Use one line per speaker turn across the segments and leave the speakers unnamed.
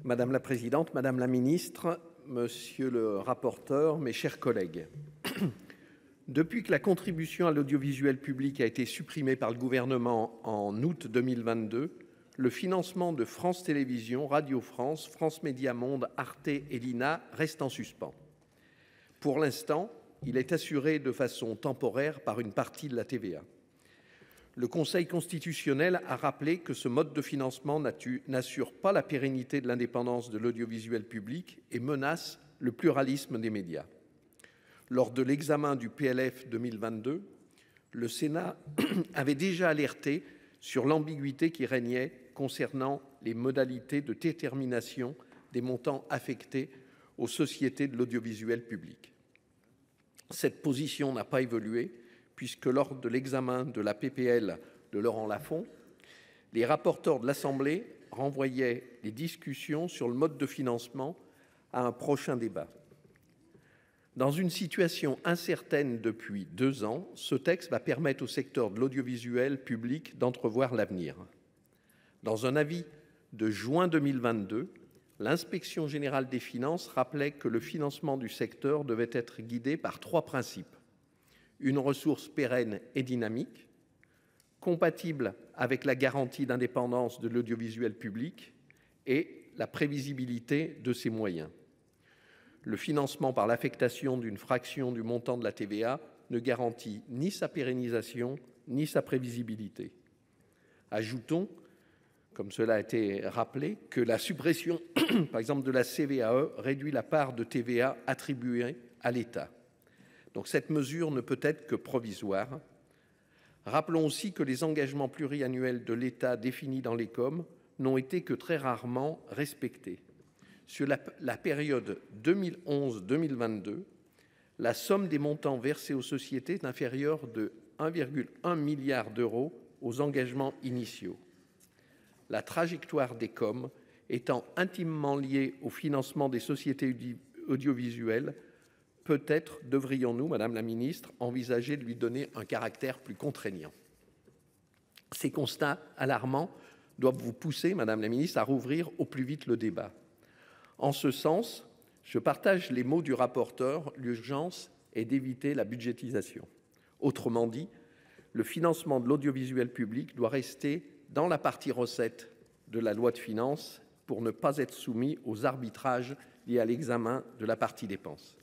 Madame la présidente, madame la ministre, monsieur le rapporteur, mes chers collègues. Depuis que la contribution à l'audiovisuel public a été supprimée par le gouvernement en août 2022, le financement de France Télévisions, Radio France, France Médias Monde, Arte et l'INA reste en suspens. Pour l'instant, il est assuré de façon temporaire par une partie de la TVA. Le Conseil constitutionnel a rappelé que ce mode de financement n'assure pas la pérennité de l'indépendance de l'audiovisuel public et menace le pluralisme des médias. Lors de l'examen du PLF 2022, le Sénat avait déjà alerté sur l'ambiguïté qui régnait concernant les modalités de détermination des montants affectés aux sociétés de l'audiovisuel public. Cette position n'a pas évolué, puisque lors de l'examen de la PPL de Laurent Lafon, les rapporteurs de l'Assemblée renvoyaient les discussions sur le mode de financement à un prochain débat. Dans une situation incertaine depuis 2 ans, ce texte va permettre au secteur de l'audiovisuel public d'entrevoir l'avenir. Dans un avis de juin 2022, l'Inspection générale des finances rappelait que le financement du secteur devait être guidé par 3 principes. Une ressource pérenne et dynamique, compatible avec la garantie d'indépendance de l'audiovisuel public et la prévisibilité de ses moyens. Le financement par l'affectation d'une fraction du montant de la TVA ne garantit ni sa pérennisation ni sa prévisibilité. Ajoutons, comme cela a été rappelé, que la suppression, par exemple, de la CVAE réduit la part de TVA attribuée à l'État. Donc cette mesure ne peut être que provisoire. Rappelons aussi que les engagements pluriannuels de l'État définis dans les COM n'ont été que très rarement respectés. Sur la période 2011-2022, la somme des montants versés aux sociétés est inférieure de 1,1 milliard d'euros aux engagements initiaux. La trajectoire des COM étant intimement liée au financement des sociétés audiovisuelles, peut-être devrions-nous, Madame la Ministre, envisager de lui donner un caractère plus contraignant. Ces constats alarmants doivent vous pousser, Madame la Ministre, à rouvrir au plus vite le débat. En ce sens, je partage les mots du rapporteur, l'urgence est d'éviter la budgétisation. Autrement dit, le financement de l'audiovisuel public doit rester dans la partie recettes de la loi de finances pour ne pas être soumis aux arbitrages liés à l'examen de la partie dépenses.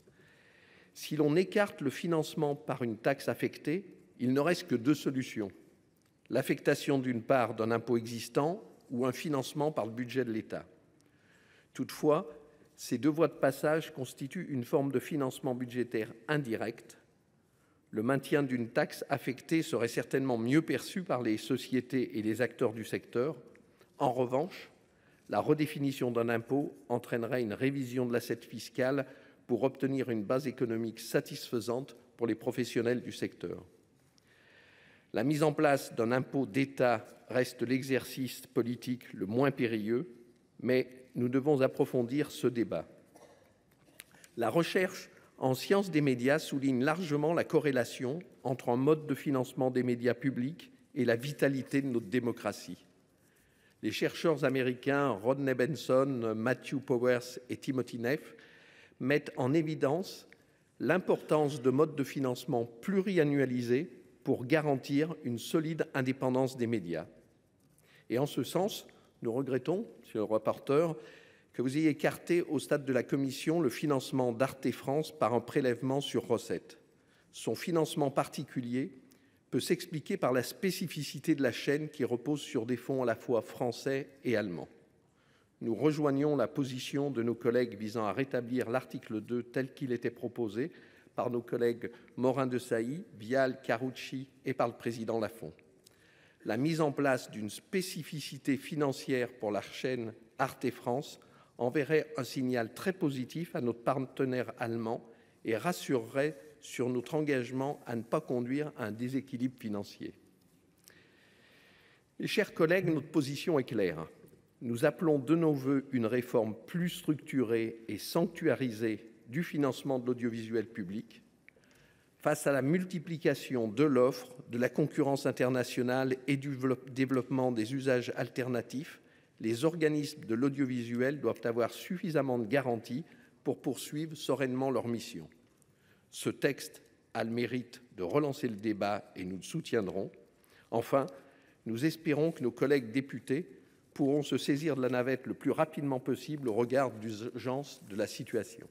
Si l'on écarte le financement par une taxe affectée, il ne reste que 2 solutions. L'affectation d'une part d'un impôt existant ou un financement par le budget de l'État. Toutefois, ces 2 voies de passage constituent une forme de financement budgétaire indirect. Le maintien d'une taxe affectée serait certainement mieux perçu par les sociétés et les acteurs du secteur. En revanche, la redéfinition d'un impôt entraînerait une révision de l'assiette fiscale pour obtenir une base économique satisfaisante pour les professionnels du secteur. La mise en place d'un impôt d'État reste l'exercice politique le moins périlleux, mais nous devons approfondir ce débat. La recherche en sciences des médias souligne largement la corrélation entre un mode de financement des médias publics et la vitalité de notre démocratie. Les chercheurs américains Rodney Benson, Matthew Powers et Timothy Neff mettent en évidence l'importance de modes de financement pluriannualisés pour garantir une solide indépendance des médias. Et en ce sens, nous regrettons, monsieur le rapporteur, que vous ayez écarté au stade de la commission le financement d'Arte France par un prélèvement sur recettes. Son financement particulier peut s'expliquer par la spécificité de la chaîne qui repose sur des fonds à la fois français et allemands. Nous rejoignons la position de nos collègues visant à rétablir l'article 2 tel qu'il était proposé par nos collègues Morin-Desailly, Vial, Karoutchi et par le président Lafon. La mise en place d'une spécificité financière pour la chaîne Arte France enverrait un signal très positif à notre partenaire allemand et rassurerait sur notre engagement à ne pas conduire à un déséquilibre financier. Mes chers collègues, notre position est claire. Nous appelons de nos vœux une réforme plus structurée et sanctuarisée du financement de l'audiovisuel public. Face à la multiplication de l'offre, de la concurrence internationale et du développement des usages alternatifs, les organismes de l'audiovisuel doivent avoir suffisamment de garanties pour poursuivre sereinement leur mission. Ce texte a le mérite de relancer le débat et nous le soutiendrons. Enfin, nous espérons que nos collègues députés pourront se saisir de la navette le plus rapidement possible au regard de l'urgence de la situation.